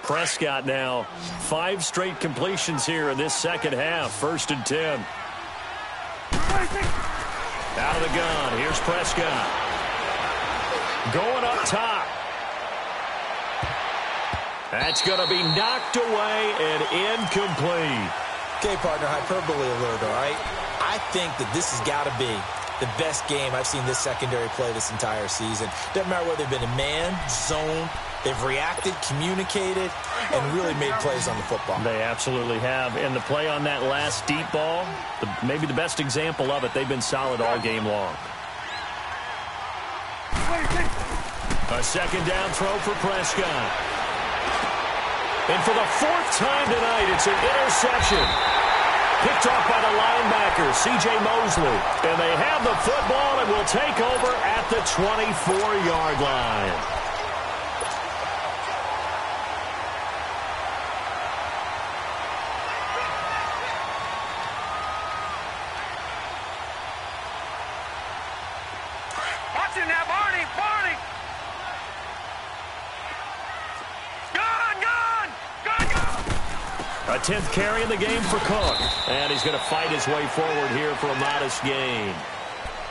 [SPEAKER 3] Prescott now 5 straight completions here in this second half. 1st and 10. Out of the gun. Here's Prescott. Going up top. That's going to be knocked away and incomplete.
[SPEAKER 4] Okay, partner, hyperbole alert, all right? I think that this has got to be the best game I've seen this secondary play this entire season. Doesn't matter whether they've been in man, zone, they've reacted, communicated, and really made plays on the football.
[SPEAKER 3] They absolutely have. And the play on that last deep ball, maybe the best example of it, they've been solid all game long. A second down throw for Prescott. And for the fourth time tonight, it's an interception. Picked off by the linebacker, C.J. Mosley. And they have the football and will take over at the 24-yard line.
[SPEAKER 5] Watch him now, Barney! Barney!
[SPEAKER 3] A 10th carry in the game for Cook. And he's going to fight his way forward here for a modest gain.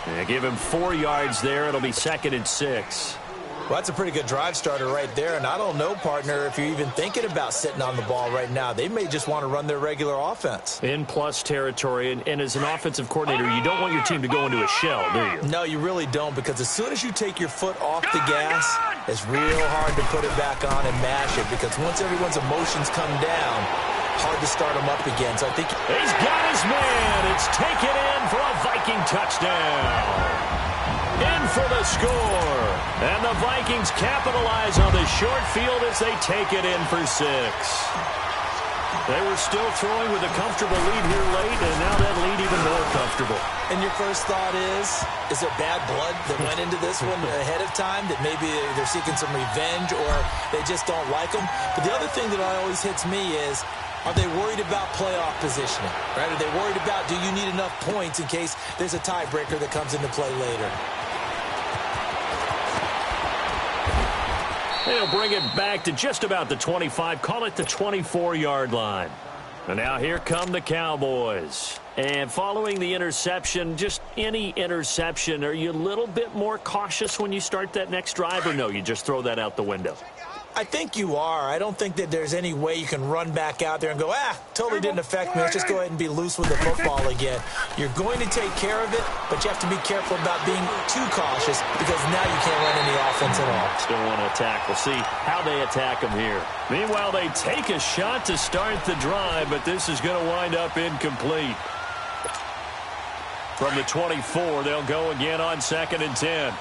[SPEAKER 3] And give him 4 yards there. It'll be 2nd and 6.
[SPEAKER 4] Well, that's a pretty good drive starter right there. And I don't know, partner, if you're even thinking about sitting on the ball right now. They may just want to run their regular offense.
[SPEAKER 3] In plus territory. And as an offensive coordinator, you don't want your team to go into a shell, do you?
[SPEAKER 4] No, you really don't, because as soon as you take your foot off the gas, it's real hard to put it back on and mash it, because once everyone's emotions come down, hard to start them up again. So I think
[SPEAKER 3] he's got his man. It's taken in for a Viking touchdown. In for the score. And the Vikings capitalize on the short field as they take it in for 6. They were still throwing with a comfortable lead here late, and now that lead even more comfortable.
[SPEAKER 4] And your first thought is there bad blood that went into this one ahead of time, that maybe they're seeking some revenge or they just don't like them? But the other thing that always hits me is, are they worried about playoff positioning? Right? Are they worried about, do you need enough points in case there's a tiebreaker that comes into play later?
[SPEAKER 3] They'll bring it back to just about the 25. Call it the 24-yard line. And now here come the Cowboys. And following the interception, just any interception, are you a little bit more cautious when you start that next drive, or no, you just throw that out the window?
[SPEAKER 4] I think you are. I don't think that there's any way you can run back out there and go, totally didn't affect me. Let's just go ahead and be loose with the football again. You're going to take care of it, but you have to be careful about being too cautious, because now you can't run any offense at all.
[SPEAKER 3] Still want to attack. We'll see how they attack them here. Meanwhile, they take a shot to start the drive, but this is going to wind up incomplete. From the 24, they'll go again on 2nd and 10.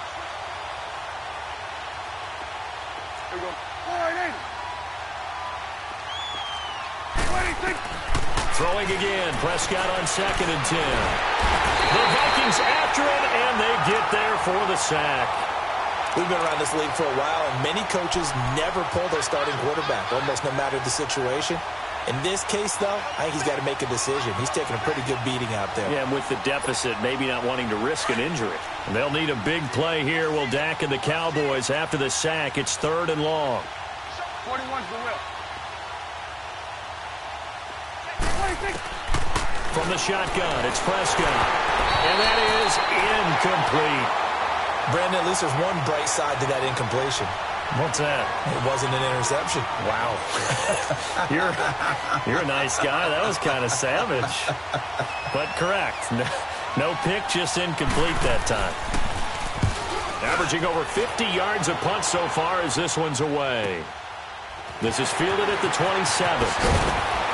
[SPEAKER 3] Throwing again, Prescott on 2nd and 10. The Vikings after it, and they get there for the sack.
[SPEAKER 4] We've been around this league for a while, and many coaches never pull their starting quarterback, almost no matter the situation. In this case, though, I think he's got to make a decision. He's taking a pretty good beating out there.
[SPEAKER 3] Yeah, and with the deficit, maybe not wanting to risk an injury. And they'll need a big play here. Will Dak and the Cowboys after the sack. It's 3rd and long.
[SPEAKER 5] 41's the will.
[SPEAKER 3] From the shotgun, it's Prescott. And that is incomplete.
[SPEAKER 4] Brandon, at least there's one bright side to that incompletion.
[SPEAKER 3] What's that?
[SPEAKER 4] It wasn't an interception.
[SPEAKER 3] Wow. You're a nice guy. That was kind of savage. But correct. No pick, just incomplete that time. Averaging over 50 yards a punt so far as this one's away. This is fielded at the 27.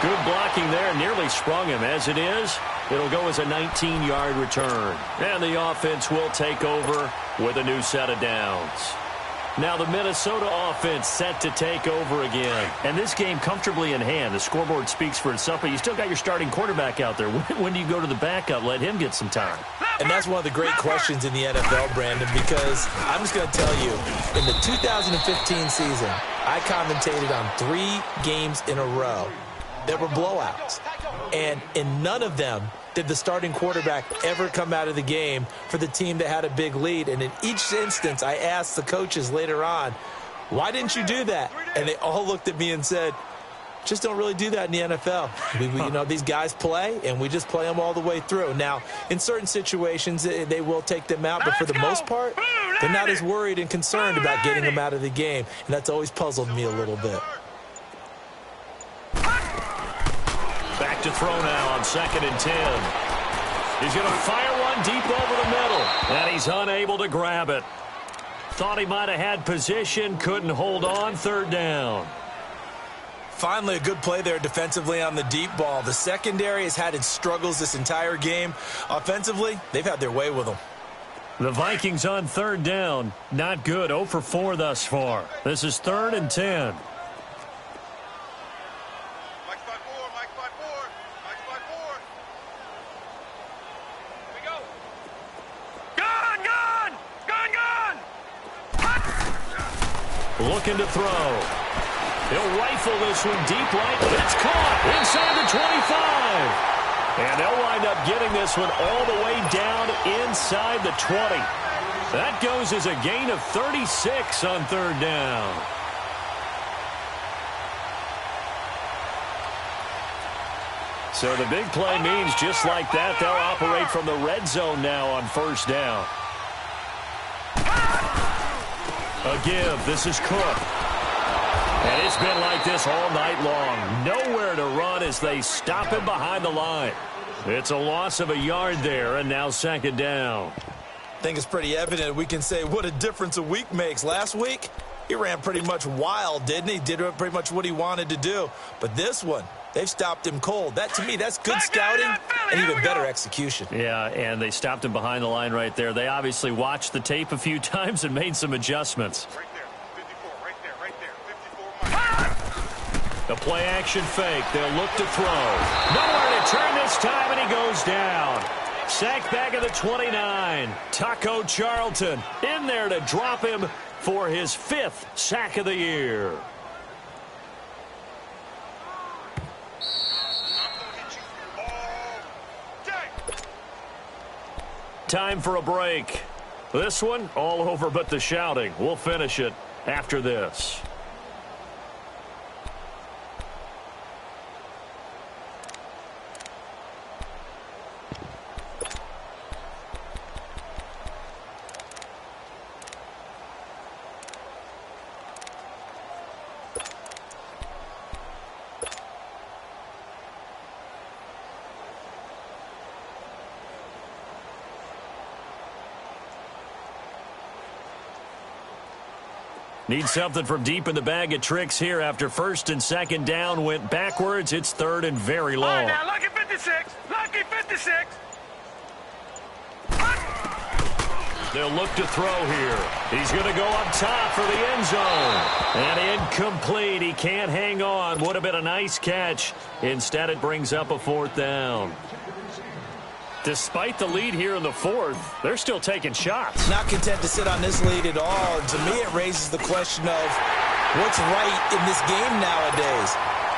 [SPEAKER 3] Good blocking there, nearly sprung him. As it is, it'll go as a 19-yard return. And the offense will take over with a new set of downs. Now the Minnesota offense set to take over again. And this game comfortably in hand. The scoreboard speaks for itself, but you still got your starting quarterback out there. When do you go to the backup? Let him get some time.
[SPEAKER 4] And that's one of the great questions in the NFL, Brandon, because I'm just going to tell you, in the 2015 season, I commentated on 3 games in a row that were blowouts. And in none of them did the starting quarterback ever come out of the game for the team that had a big lead. And in each instance, I asked the coaches later on, why didn't you do that? And they all looked at me and said, just don't really do that in the NFL. These guys play, and we just play them all the way through. Now, in certain situations, they will take them out, but for the most part, they're not as worried and concerned about getting them out of the game. And that's always puzzled me a little bit.
[SPEAKER 3] Back to throw now on 2nd and 10. He's going to fire one deep over the middle, and he's unable to grab it. Thought he might have had position, couldn't hold on. Third down.
[SPEAKER 4] Finally, a good play there defensively on the deep ball. The secondary has had its struggles this entire game. Offensively, they've had their way with them.
[SPEAKER 3] The Vikings on third down. Not good. 0 for 4 thus far. This is 3rd and 10. Looking to throw. He'll rifle this one deep right. It's caught inside the 25. And they'll wind up getting this one all the way down inside the 20. That goes as a gain of 36 on third down. So the big play means just like that, they'll operate from the red zone now on first down. A give. This is Cook. And it's been like this all night long. Nowhere to run as they stop him behind the line. It's a loss of a yard there, and now second down.
[SPEAKER 4] I think it's pretty evident. We can say what a difference a week makes. Last week, he ran pretty much wild, didn't he? Did pretty much what he wanted to do. But this one, they've stopped him cold. That, to me, that's good scouting and even better execution.
[SPEAKER 3] Yeah, and they stopped him behind the line right there. They obviously watched the tape a few times and made some adjustments.
[SPEAKER 1] Right there, 54, right there, 54.
[SPEAKER 3] The play action fake. They'll look to throw. Nowhere to turn this time, and he goes down. Sacked back at the 29. Taco Charlton in there to drop him for his 5th sack of the year. Time for a break. This one, all over but the shouting. We'll finish it after this. Need something from deep in the bag of tricks here after first and second down went backwards. It's third and very long.
[SPEAKER 5] All right, now, lucky 56. Lucky 56.
[SPEAKER 3] They'll look to throw here. He's going to go up top for the end zone. And incomplete. He can't hang on. Would have been a nice catch. Instead, it brings up a 4th down. Despite the lead here in the 4th, they're still taking shots.
[SPEAKER 4] Not content to sit on this lead at all. To me, it raises the question of what's right in this game nowadays.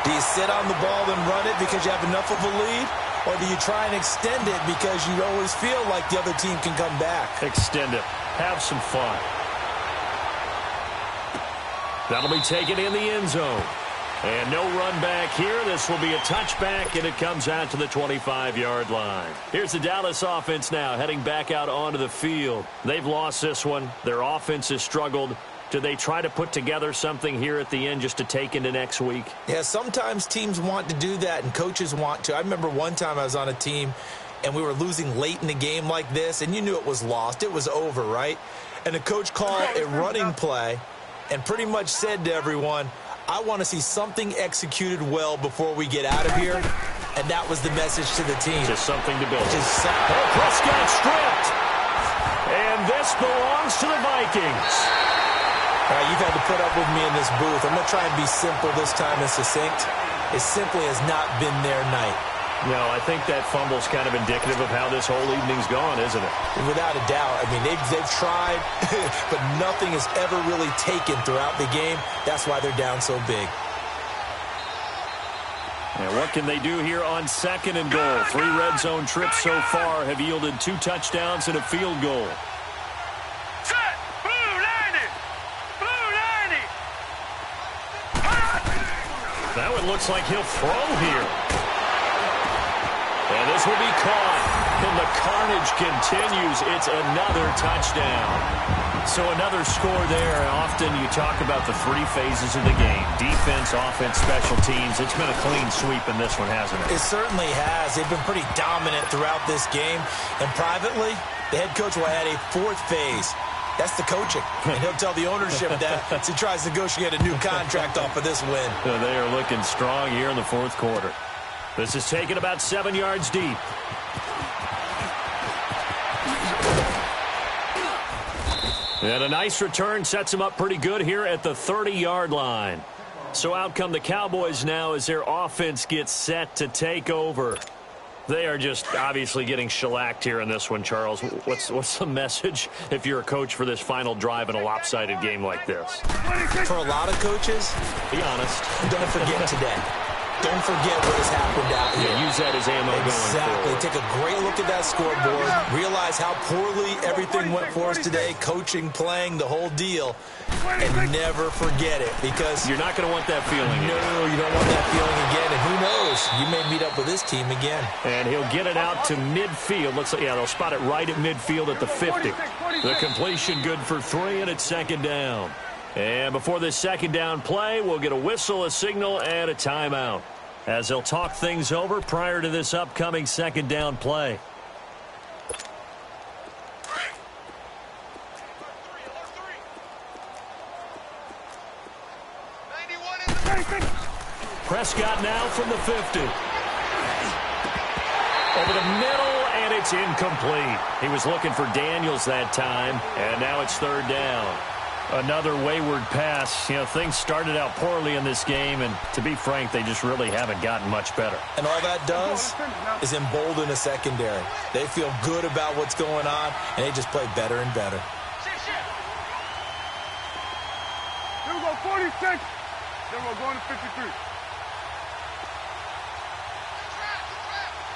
[SPEAKER 4] Do you sit on the ball and run it because you have enough of a lead? Or do you try and extend it because you always feel like the other team can come back?
[SPEAKER 3] Extend it. Have some fun. That'll be taken in the end zone. And no run back here. This will be a touchback, and it comes out to the 25-yard line. Here's the Dallas offense now heading back out onto the field. They've lost this one. Their offense has struggled. Do they try to put together something here at the end just to take into next week?
[SPEAKER 4] Yeah, sometimes teams want to do that, and coaches want to. I remember one time I was on a team, and we were losing late in the game like this, and you knew it was lost. It was over, right? And the coach called a running play and pretty much said to everyone, I want to see something executed well before we get out of here. And that was the message to the team.
[SPEAKER 3] Just something to build.
[SPEAKER 4] Just something.
[SPEAKER 3] Prescott stripped. And this belongs to the Vikings.
[SPEAKER 4] All right, you've had to put up with me in this booth. I'm going to try and be simple this time and succinct. It simply has not been their night.
[SPEAKER 3] No, I think that fumble's kind of indicative of how this whole evening's gone, isn't it?
[SPEAKER 4] Without a doubt. I mean, they've tried, but nothing has ever really taken throughout the game. That's why they're down so big.
[SPEAKER 3] And what can they do here on second and goal? 3 red zone trips so far have yielded 2 touchdowns and a field goal.
[SPEAKER 5] Set. Blue 90. Blue 90.
[SPEAKER 3] That one looks like he'll throw here. And this will be caught. And the carnage continues. It's another touchdown. So another score there. Often you talk about the three phases of the game. Defense, offense, special teams. It's been a clean sweep in this one, hasn't it?
[SPEAKER 4] It certainly has. They've been pretty dominant throughout this game. And privately, the head coach will add a fourth phase. That's the coaching. And he'll tell the ownership that as he tries to negotiate a new contract off of this win.
[SPEAKER 3] They are looking strong here in the fourth quarter. This is taken about 7 yards deep. And a nice return sets him up pretty good here at the 30-yard line. So out come the Cowboys now as their offense gets set to take over. They are just obviously getting shellacked here in this one, Charles. What's the message if you're a coach for this final drive in a lopsided game like this?
[SPEAKER 4] For a lot of coaches,
[SPEAKER 3] be honest,
[SPEAKER 4] don't forget today. Don't forget what has happened out here.
[SPEAKER 3] Yeah, use that as ammo going forward.
[SPEAKER 4] Take a great look at that scoreboard. Realize how poorly everything went for us today. Coaching, playing, the whole deal. And never forget it, because
[SPEAKER 3] you're not going to want that feeling again.
[SPEAKER 4] No, you don't want that feeling again. And who knows? You may meet up with this team again.
[SPEAKER 3] And he'll get it out to midfield. Looks like, yeah, they'll spot it right at midfield at the 50. The completion good for 3, and it's second down. And before this second down play, we'll get a whistle, a signal, and a timeout, as they'll talk things over prior to this upcoming second down play. Prescott now from the 50. Over the middle, and it's incomplete. He was looking for Daniels that time, and now it's third down. Another wayward pass. You know, things started out poorly in this game, and to be frank, they just really haven't gotten much better.
[SPEAKER 4] And all that does is embolden the secondary. They feel good about what's going on, and they just play better and better.
[SPEAKER 5] Here we go, 46. Then we're going to 53.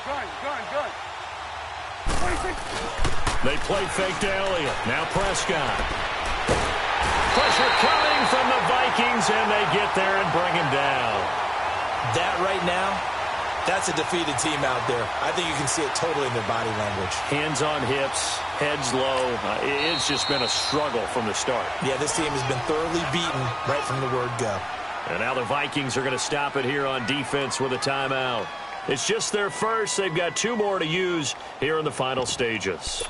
[SPEAKER 5] Gun. 26.
[SPEAKER 3] They play fake to Elliott. Now Prescott. Pressure coming from the Vikings, and they get there and bring him down.
[SPEAKER 4] That right now, that's a defeated team out there. I think you can see it totally in their body language.
[SPEAKER 3] Hands on hips, heads low. It's just been a struggle from the start.
[SPEAKER 4] Yeah, this team has been thoroughly beaten right from the word go.
[SPEAKER 3] And now the Vikings are going to stop it here on defense with a timeout. It's just their first. They've got 2 more to use here in the final stages.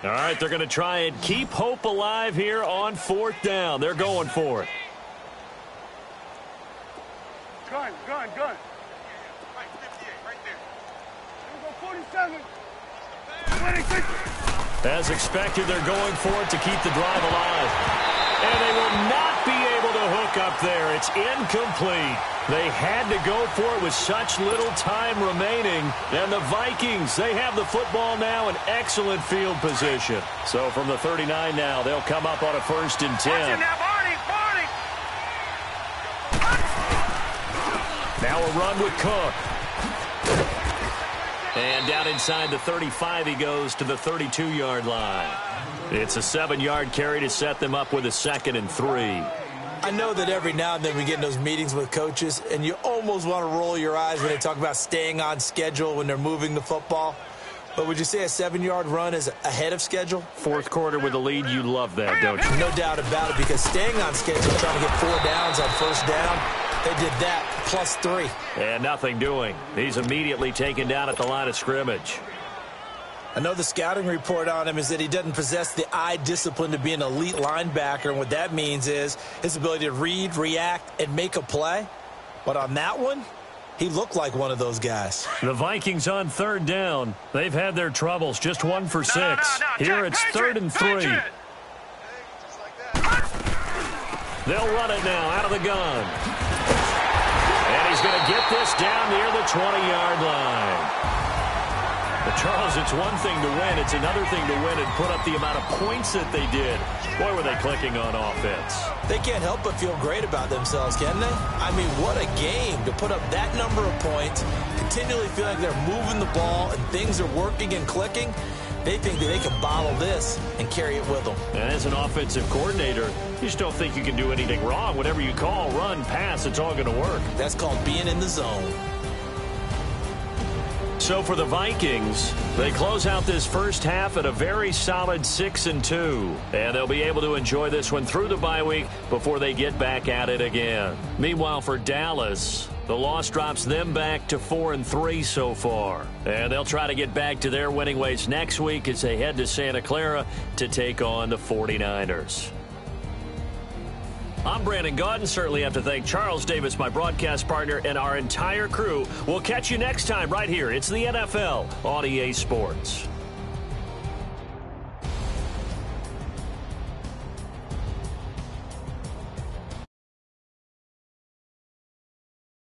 [SPEAKER 3] All right, they're going to try and keep hope alive here on 4th down. They're going for it.
[SPEAKER 5] Gun.
[SPEAKER 1] Right, 58, right there.
[SPEAKER 5] Here we go, 47. 26.
[SPEAKER 3] As expected, they're going for it to keep the drive alive. And they will not be able to hook up there. It's incomplete. They had to go for it with such little time remaining. And the Vikings, they have the football now in excellent field position. So from the 39 now, they'll come up on a 1st and 10. Now a run with Cook. And down inside the 35, he goes to the 32-yard line. It's a 7-yard carry to set them up with a 2nd and 3.
[SPEAKER 4] I know that every now and then we get in those meetings with coaches, and you almost want to roll your eyes when they talk about staying on schedule when they're moving the football. But would you say a 7-yard run is ahead of schedule?
[SPEAKER 3] 4th quarter with a lead, you love that, don't you?
[SPEAKER 4] No doubt about it, because staying on schedule, trying to get 4 downs on 1st down, they did that plus 3.
[SPEAKER 3] And nothing doing. He's immediately taken down at the line of scrimmage.
[SPEAKER 4] I know the scouting report on him is that he doesn't possess the eye discipline to be an elite linebacker, and what that means is his ability to read, react, and make a play. But on that one, he looked like one of those guys.
[SPEAKER 3] The Vikings on 3rd down. They've had their troubles, just 1 for 6. Here it's 3rd and 3. They'll run it now out of the gun. And he's going to get this down near the 20-yard line. But Charles, it's one thing to win. It's another thing to win and put up the amount of points that they did. Boy, were they clicking on offense.
[SPEAKER 4] They can't help but feel great about themselves, can they? I mean, what a game to put up that number of points, continually feel like they're moving the ball and things are working and clicking. They think that they can bottle this and carry it with them.
[SPEAKER 3] And as an offensive coordinator, you just don't think you can do anything wrong. Whatever you call, run, pass, it's all going to work.
[SPEAKER 4] That's called being in the zone.
[SPEAKER 3] So for the Vikings, they close out this first half at a very solid 6-2. And they'll be able to enjoy this one through the bye week before they get back at it again. Meanwhile, for Dallas, the loss drops them back to 4-3 so far. And they'll try to get back to their winning ways next week as they head to Santa Clara to take on the 49ers. I'm Brandon Gaudin. Certainly have to thank Charles Davis, my broadcast partner, and our entire crew. We'll catch you next time right here. It's the NFL on EA Sports.